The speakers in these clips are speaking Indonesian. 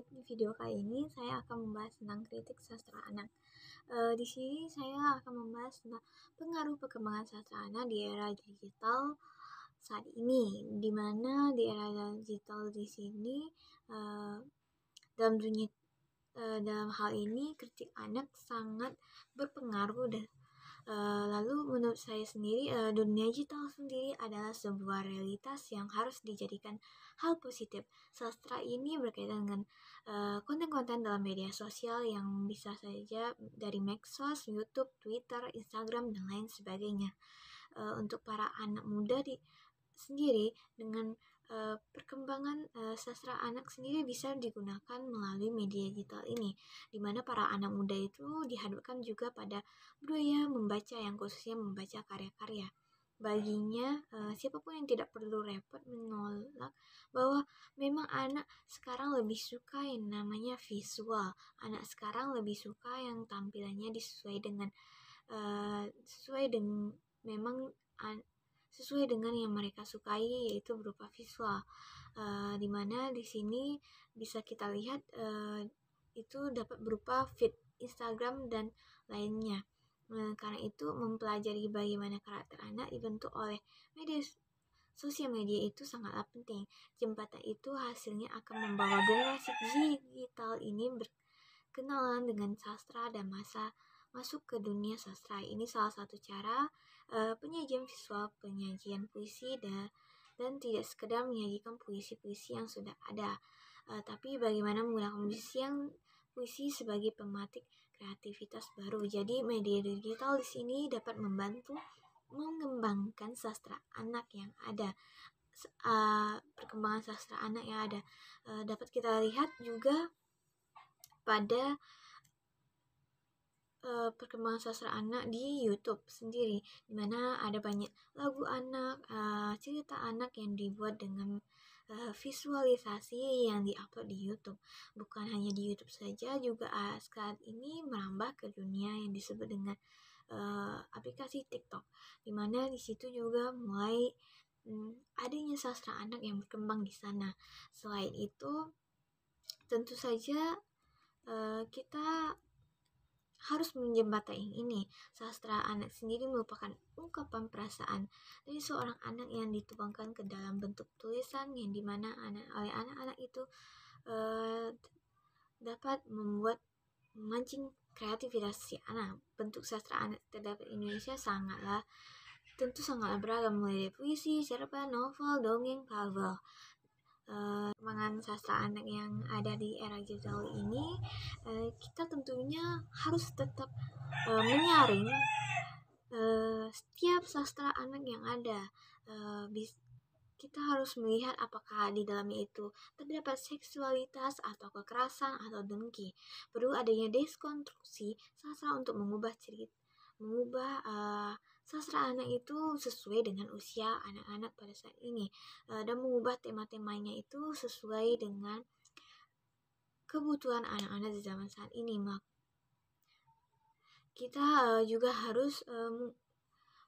baik, di video kali ini saya akan membahas tentang kritik sastra anak. Di sini saya akan membahas tentang pengaruh perkembangan sastra anak di era digital saat ini, di mana di era digital di sini eh, dalam dunia dalam hal ini kritik anak sangat berpengaruh dan lalu menurut saya sendiri, dunia digital sendiri adalah sebuah realitas yang harus dijadikan hal positif. Sastra ini berkaitan dengan konten-konten dalam media sosial yang bisa saja dari medsos, YouTube, Twitter, Instagram, dan lain sebagainya. Untuk para anak muda sendiri dengan perkembangan sastra anak sendiri bisa digunakan melalui media digital ini, di mana para anak muda itu dihadapkan juga pada budaya membaca yang khususnya membaca karya-karya. Baginya, siapapun yang tidak perlu repot menolak bahwa memang anak sekarang lebih suka yang namanya visual. Anak sekarang lebih suka yang tampilannya sesuai dengan memang sesuai dengan yang mereka sukai, yaitu berupa visual. Dimana di sini bisa kita lihat itu dapat berupa feed Instagram dan lainnya. Karena itu mempelajari bagaimana karakter anak dibentuk oleh media sosial media itu sangatlah penting. Jembatan itu hasilnya akan membawa generasi digital ini berkenalan dengan sastra dan masuk ke dunia sastra. Ini salah satu cara penyajian visual, penyajian puisi dan tidak sekedar menyajikan puisi-puisi yang sudah ada, tapi bagaimana menggunakan puisi sebagai pematik kreativitas baru. Jadi media digital di sini dapat membantu mengembangkan sastra anak yang ada. Perkembangan sastra anak yang ada dapat kita lihat juga pada perkembangan sastra anak di YouTube sendiri, di mana ada banyak lagu anak, cerita anak yang dibuat dengan visualisasi yang diupload di YouTube. Bukan hanya di YouTube saja, juga saat ini merambah ke dunia yang disebut dengan aplikasi TikTok, di mana di situ juga mulai adanya sastra anak yang berkembang di sana. Selain itu, tentu saja kita harus menjembatani ini. Sastra anak sendiri merupakan ungkapan perasaan dari seorang anak yang dituangkan ke dalam bentuk tulisan, yang dimana oleh anak-anak itu dapat memancing kreativitas si anak. Bentuk sastra anak terdapat di Indonesia sangatlah beragam, mulai dari puisi, cerpen, novel, dongeng, fabel. Perkembangan sastra anak yang ada di era digital ini, kita tentunya harus tetap menyaring setiap sastra anak yang ada. Kita harus melihat apakah di dalamnya itu terdapat seksualitas atau kekerasan atau dengki. Perlu adanya deskonstruksi sastra untuk mengubah sastra anak itu sesuai dengan usia anak-anak pada saat ini, dan mengubah tema-temanya itu sesuai dengan kebutuhan anak-anak di zaman saat ini. Kita juga harus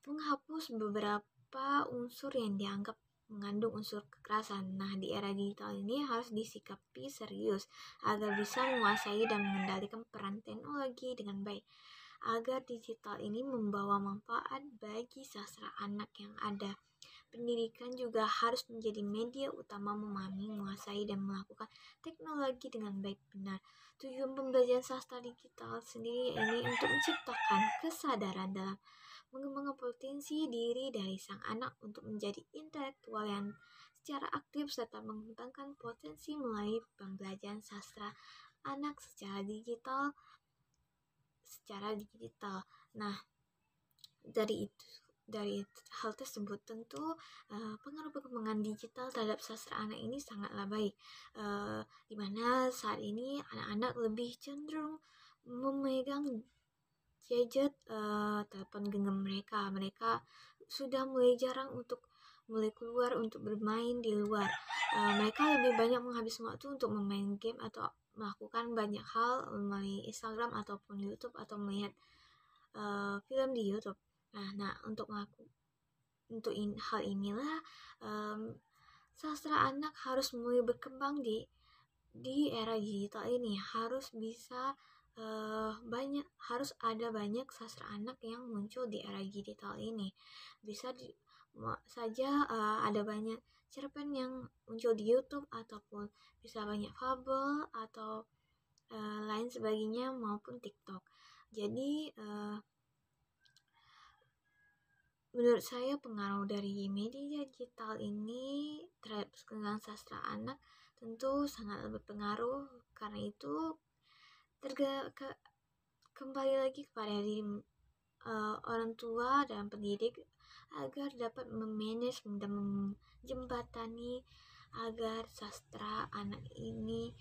menghapus beberapa unsur yang dianggap mengandung unsur kekerasan. Nah, di era digital ini harus disikapi serius agar bisa menguasai dan mengendalikan peran teknologi dengan baik, agar digital ini membawa manfaat bagi sastra anak yang ada. Pendidikan juga harus menjadi media utama memahami, menguasai, dan melakukan teknologi dengan baik benar. Tujuan pembelajaran sastra digital sendiri ini untuk menciptakan kesadaran dalam mengembangkan potensi diri dari sang anak untuk menjadi intelektual yang secara aktif, serta mengembangkan potensi melalui pembelajaran sastra anak secara digital. Nah, dari hal tersebut tentu pengaruh perkembangan digital terhadap sastra anak ini sangatlah baik, dimana saat ini anak-anak lebih cenderung memegang gadget, telepon genggam mereka sudah mulai jarang untuk keluar untuk bermain di luar. Mereka lebih banyak menghabiskan waktu untuk memain game atau melakukan banyak hal melalui Instagram ataupun YouTube, atau melihat film di YouTube. Nah, untuk hal inilah sastra anak harus mulai berkembang di di era digital ini harus bisa harus ada banyak sastra anak yang muncul di era digital ini. Bisa saja ada banyak cerpen yang muncul di YouTube, ataupun bisa banyak fabel atau lain sebagainya, maupun TikTok. Jadi menurut saya pengaruh dari media digital ini terhadap perkembangan sastra anak tentu sangat berpengaruh. Karena itu kembali lagi kepada diri orang tua dan pendidik agar dapat memanage dan menjembatani agar sastra anak ini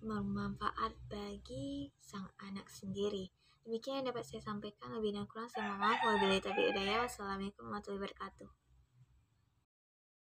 bermanfaat bagi sang anak sendiri. Demikian yang dapat saya sampaikan, lebih dan kurang saya mohon maaf. Wabillahi taufiq hidayah. Wassalamualaikum warahmatullahi wabarakatuh.